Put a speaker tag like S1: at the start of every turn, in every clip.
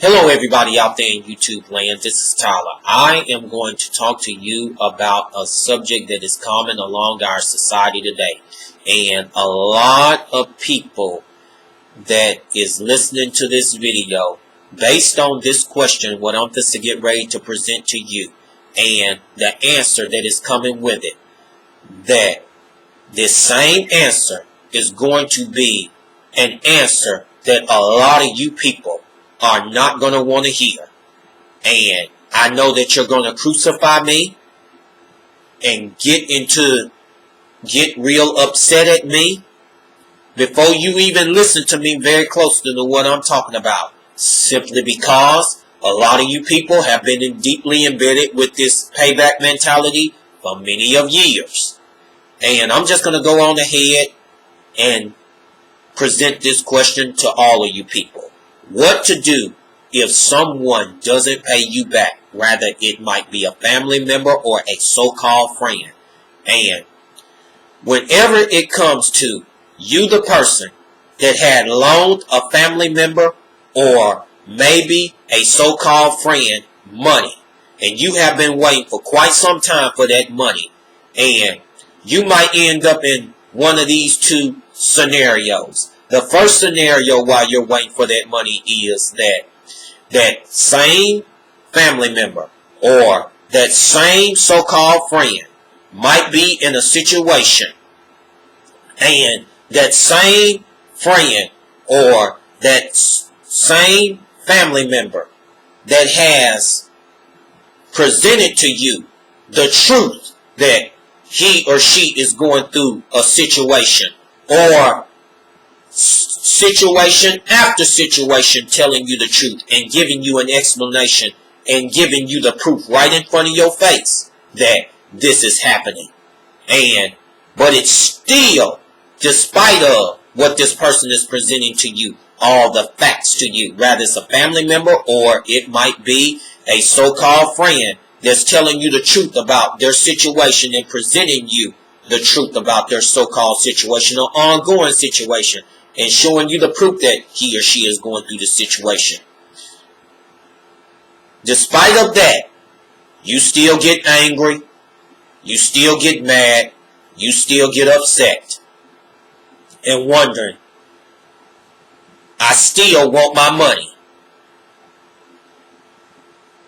S1: Hello everybody out there in YouTube land, this is Tyler. I am going to talk to you about a subject that is common along our society today. And a lot of people that is listening to this video, based on this question, what I'm just to get ready to present to you, and the answer that is coming with it, that this same answer is going to be an answer that a lot of you people are not going to want to hear. And I know that you're going to crucify me and get real upset at me before you even listen to me very closely to what I'm talking about. Simply because a lot of you people have been deeply embedded with this payback mentality for many of years. And I'm just going to go on ahead and present this question to all of you people. What to do if someone doesn't pay you back, rather it might be a family member or a so-called friend. And whenever it comes to you, the person that had loaned a family member or maybe a so-called friend money, and you have been waiting for quite some time for that money, and you might end up in one of these two scenarios. The first scenario while you're waiting for that money is that same family member or that same so-called friend might be in a situation, and that same friend or that same family member that has presented to you the truth that he or she is going through a situation, or situation after situation telling you the truth and giving you an explanation and giving you the proof right in front of your face that this is happening. But it's still, despite of what this person is presenting to you, all the facts to you, rather it's a family member or it might be a so-called friend that's telling you the truth about their situation and presenting you the truth about their so-called situation or ongoing situation, and showing you the proof that he or she is going through the situation. Despite of that, you still get angry, you still get mad, you still get upset, and wondering, I still want my money.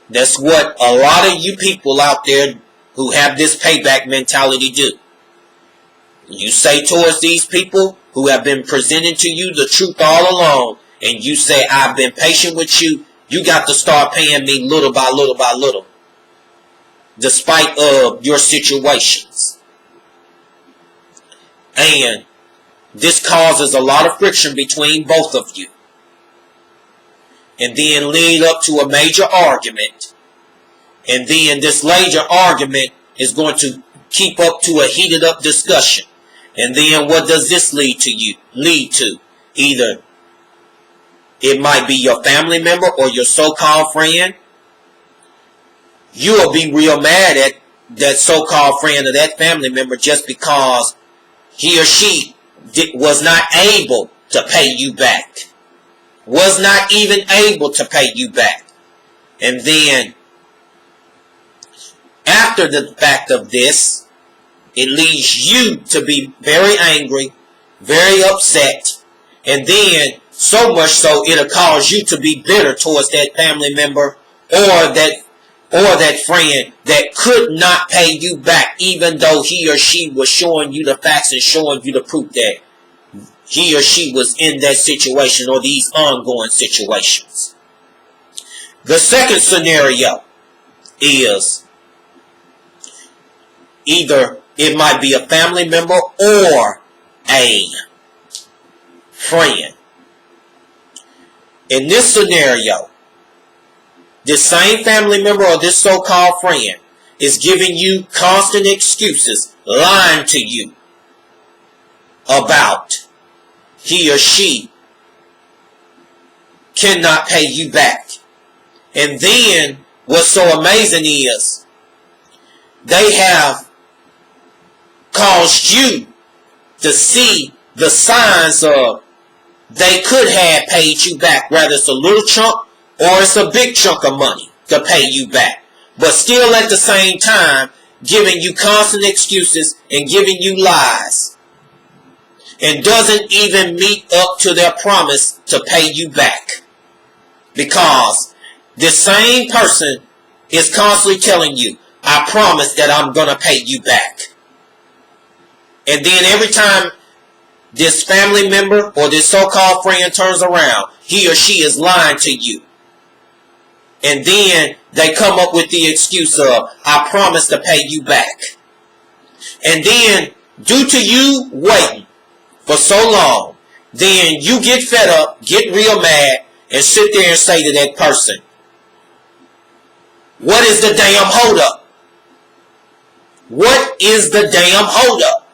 S1: That's what a lot of you people out there who have this payback mentality do. You say towards these people who have been presenting to you the truth all along, and you say, I've been patient with you, you got to start paying me little by little by little, despite of your situations. And this causes a lot of friction between both of you, and then lead up to a major argument, and then this major argument is going to keep up to a heated up discussion. And then what does this lead to? Either it might be your family member or your so-called friend. You will be real mad at that so-called friend or that family member just because he or she was not able to pay you back. Was not even able to pay you back. And then, after the fact of this, it leads you to be very angry, very upset, and then so much so it'll cause you to be bitter towards that family member or that friend that could not pay you back, even though he or she was showing you the facts and showing you the proof that he or she was in that situation or these ongoing situations. The second scenario is either it might be a family member or a friend. In this scenario, this same family member or this so-called friend is giving you constant excuses, lying to you about he or she cannot pay you back. And then what's so amazing is they have caused you to see the signs of they could have paid you back, whether it's a little chunk or it's a big chunk of money to pay you back, but still at the same time giving you constant excuses and giving you lies, and doesn't even meet up to their promise to pay you back, because this same person is constantly telling you, I promise that I'm going to pay you back. And then every time this family member or this so-called friend turns around, he or she is lying to you. And then they come up with the excuse of, I promise to pay you back. And then, due to you waiting for so long, then you get fed up, get real mad, and sit there and say to that person, what is the damn holdup? What is the damn holdup?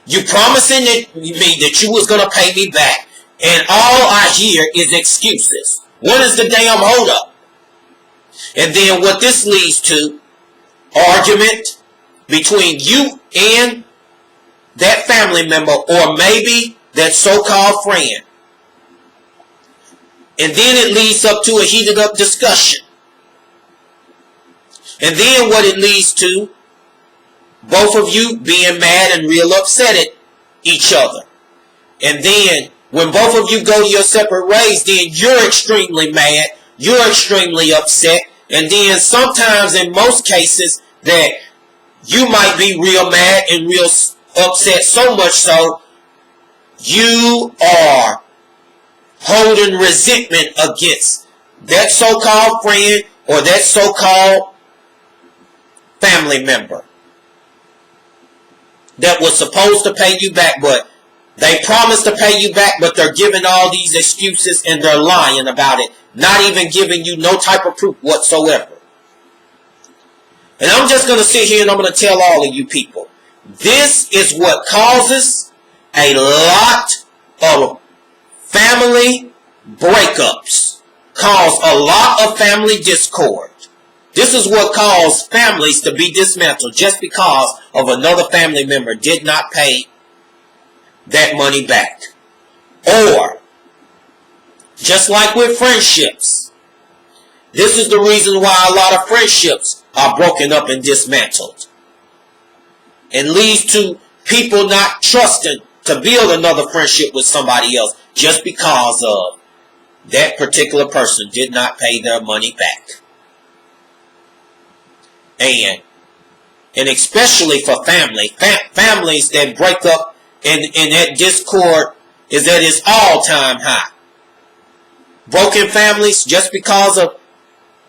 S1: You promising me that you was going to pay me back, and all I hear is excuses. What is the damn holdup? And then what this leads to, argument between you and that family member, or maybe that so-called friend. And then it leads up to a heated up discussion. And then what it leads to, both of you being mad and real upset at each other. And then when both of you go your separate ways, then you're extremely mad, you're extremely upset, and then sometimes in most cases that you might be real mad and real upset, so much so you are holding resentment against that so-called friend or that so-called family member that was supposed to pay you back, but they promised to pay you back, but they're giving all these excuses and they're lying about it, not even giving you no type of proof whatsoever. And I'm just going to sit here and I'm going to tell all of you people, this is what causes a lot of family breakups, cause a lot of family discord. This is what caused families to be dismantled just because of another family member did not pay that money back. Or, just like with friendships, this is the reason why a lot of friendships are broken up and dismantled. And leads to people not trusting to build another friendship with somebody else just because of that particular person did not pay their money back. And especially for families that break up and that discord is at its all-time high. Broken families just because of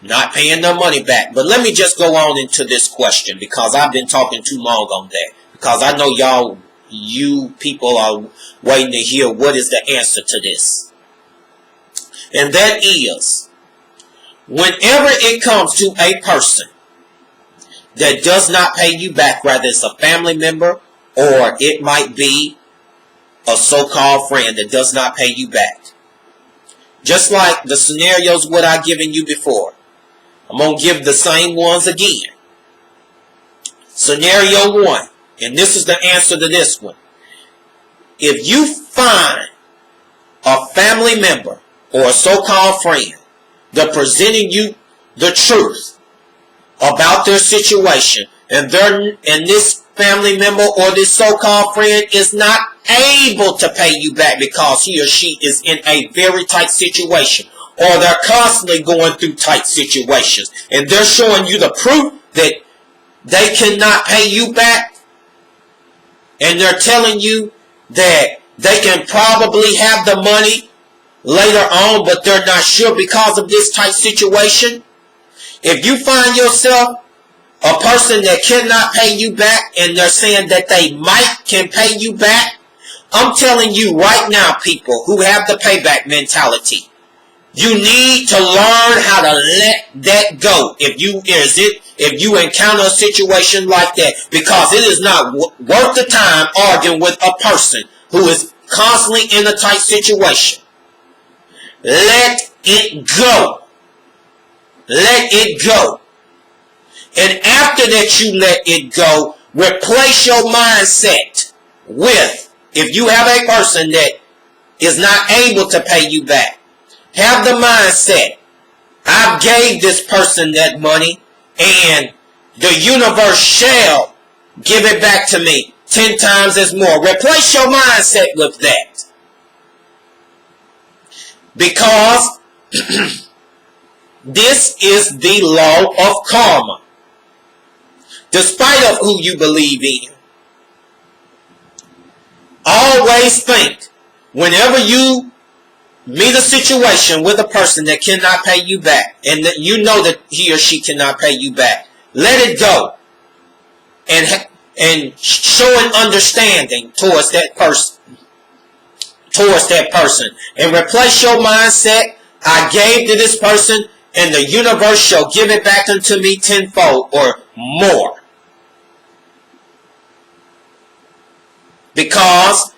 S1: not paying their money back. But let me just go on into this question, because I've been talking too long on that. Because I know you people are waiting to hear what is the answer to this. And that is, whenever it comes to a person that does not pay you back, whether it's a family member or it might be a so-called friend that does not pay you back. Just like the scenarios what I've given you before, I'm going to give the same ones again. Scenario 1, and this is the answer to this one. If you find a family member or a so-called friend that presenting you the truth about their situation, and this family member or this so-called friend is not able to pay you back because he or she is in a very tight situation, or they're constantly going through tight situations, and they're showing you the proof that they cannot pay you back, and they're telling you that they can probably have the money later on, but they're not sure because of this tight situation. If you find yourself a person that cannot pay you back and they're saying that they can pay you back, I'm telling you right now, people who have the payback mentality, you need to learn how to let that go if you encounter a situation like that, because it is not worth the time arguing with a person who is constantly in a tight situation. Let it go. Let it go. And after that you let it go, replace your mindset with, if you have a person that is not able to pay you back, have the mindset I gave this person that money, and the universe shall give it back to me 10 times as more. Replace your mindset with that. Because this is the law of karma. Despite of who you believe in, always think, whenever you meet a situation with a person that cannot pay you back, and that you know that he or she cannot pay you back, let it go, and show an understanding towards that person, and replace your mindset. I gave to this person, and the universe shall give it back unto me tenfold or more. Because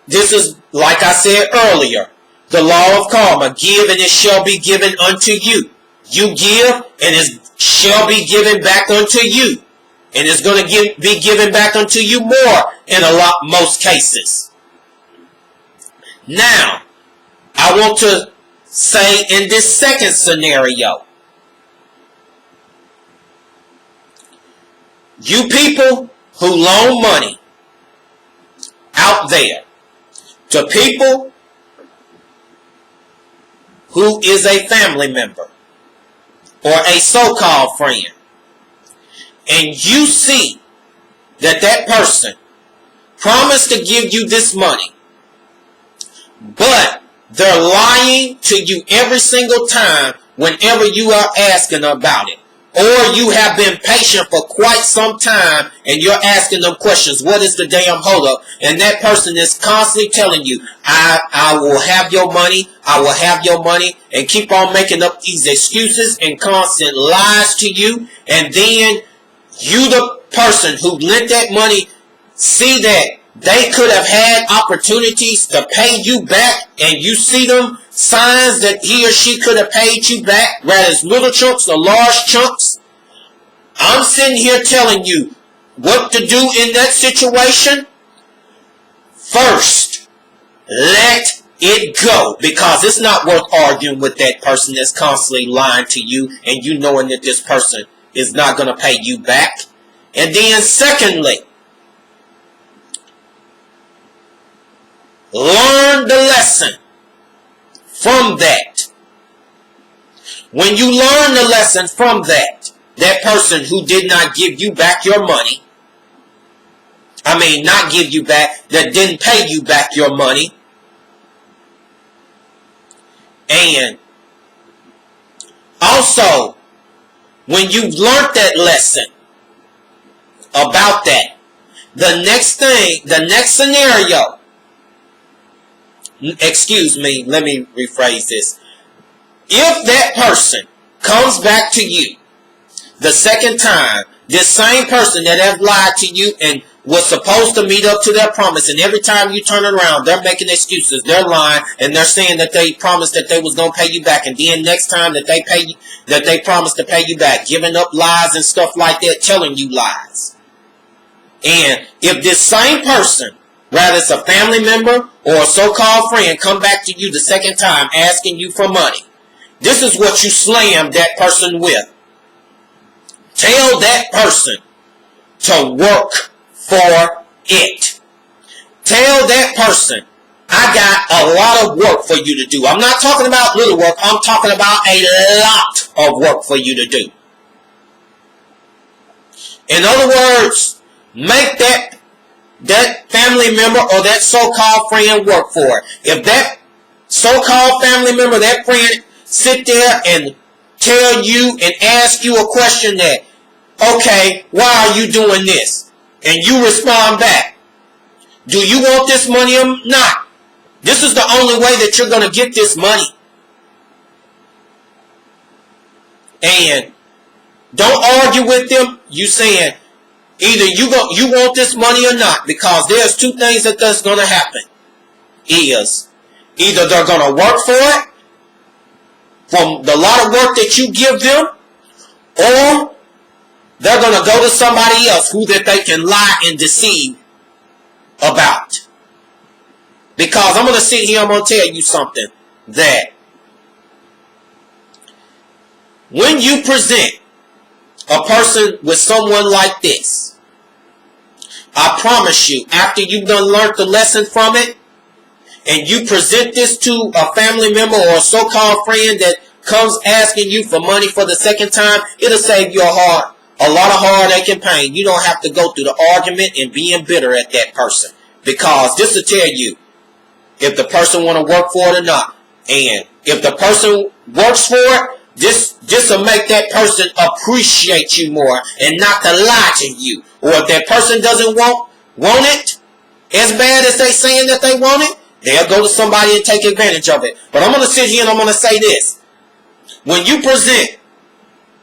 S1: this is, like I said earlier, the law of karma. Give and it shall be given unto you. You give and it shall be given back unto you. And it's going to be given back unto you more in most cases. Now, I want to say in this second scenario, you people who loan money out there to people who is a family member or a so-called friend, and you see that that person promised to give you this money, but they're lying to you every single time whenever you are asking about it. Or you have been patient for quite some time and you're asking them questions. What is the damn holdup? And that person is constantly telling you, I will have your money, I will have your money, and keep on making up these excuses and constant lies to you. And then you, the person who lent that money, see that they could have had opportunities to pay you back, and you see them signs that he or she could have paid you back, whether it's little chunks or large chunks. I'm sitting here telling you what to do in that situation. First, let it go, because it's not worth arguing with that person that's constantly lying to you and you knowing that this person is not going to pay you back. And then secondly, learn the lesson from that. When you learn the lesson from that person who did not give you back your money, not give you back, that didn't pay you back your money, and also, when you've learned that lesson about that, the next scenario, excuse me, let me rephrase this. If that person comes back to you the second time, this same person that has lied to you and was supposed to meet up to their promise, and every time you turn around, they're making excuses, they're lying, and they're saying that they promised that they was going to pay you back, and then next time that they pay you, that they promised to pay you back, giving up lies and stuff like that, telling you lies. And if this same person, whether it's a family member or a so-called friend, come back to you the second time asking you for money, this is what you slam that person with. Tell that person to work for it. Tell that person, I got a lot of work for you to do. I'm not talking about little work. I'm talking about a lot of work for you to do. In other words, make that family member or that so-called friend work for it. If that so-called family member, that friend, sit there and tell you and ask you a question that, okay, why are you doing this? And you respond back, do you want this money or not? This is the only way that you're going to get this money. And don't argue with them. You saying either you want this money or not, because there's two things that's going to happen. Is either they're going to work for it from the lot of work that you give them, or they're going to go to somebody else who that they can lie and deceive about. Because I'm going to sit here, I'm going to tell you something, that When you present a person with someone like this, I promise you, after you've done learned the lesson from it, and you present this to a family member or a so-called friend that comes asking you for money for the second time, it'll save you a lot of heartache and pain. You don't have to go through the argument and being bitter at that person. Because this will tell you if the person want to work for it or not. And if the person works for it, this will make that person appreciate you more and not to lie to you. Or if that person doesn't want it as bad as they saying that they want it, they'll go to somebody and take advantage of it. But I'm going to sit here and I'm going to say this. When you present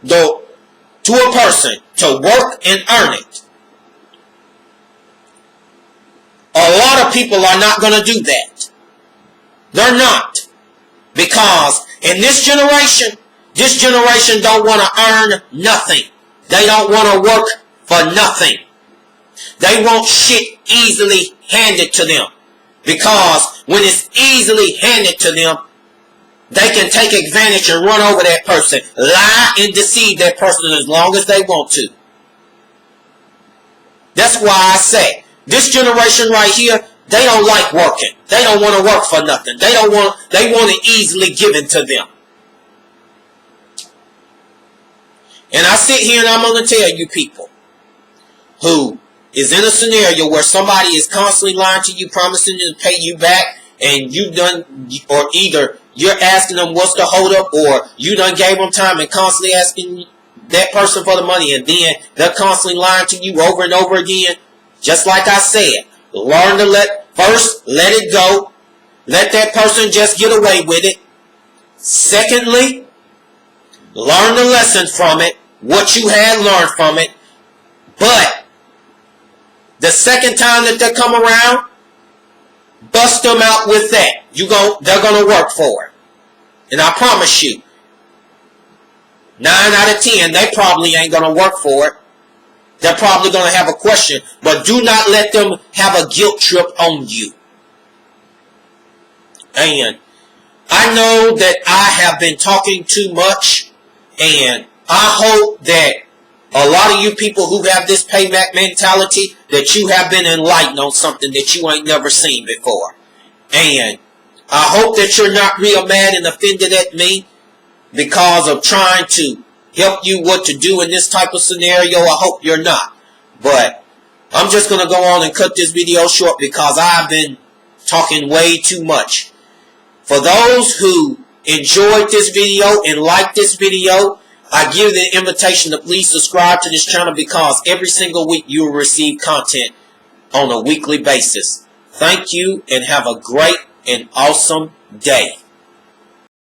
S1: to a person to work and earn it, a lot of people are not going to do that. They're not. Because in this generation don't want to earn nothing. They don't want to work for nothing. They want shit easily handed to them. Because when it's easily handed to them, they can take advantage and run over that person, lie and deceive that person as long as they want to. That's why I say, this generation right here, they don't like working. They don't want to work for nothing. They want it easily given to them. And I sit here and I'm going to tell you people who is in a scenario where somebody is constantly lying to you, promising to pay you back, and you done, or either you're asking them what's the hold up, or you done gave them time and constantly asking that person for the money, and then they're constantly lying to you over and over again. Just like I said, learn to first let it go. Let that person just get away with it. Secondly, learn the lesson from it, what you had learned from it. But the second time that they come around, bust them out with that. They're going to work for it. And I promise you, 9 out of 10, they probably ain't going to work for it. They're probably going to have a question. But do not let them have a guilt trip on you. And I know that I have been talking too much. And I hope that a lot of you people who have this payback mentality, that you have been enlightened on something that you ain't never seen before. And I hope that you're not real mad and offended at me because of trying to help you what to do in this type of scenario. I hope you're not. But I'm just going to go on and cut this video short because I've been talking way too much. For those who enjoyed this video and liked this video, I give the invitation to please subscribe to this channel because every single week you will receive content on a weekly basis. Thank you and have a great and awesome day.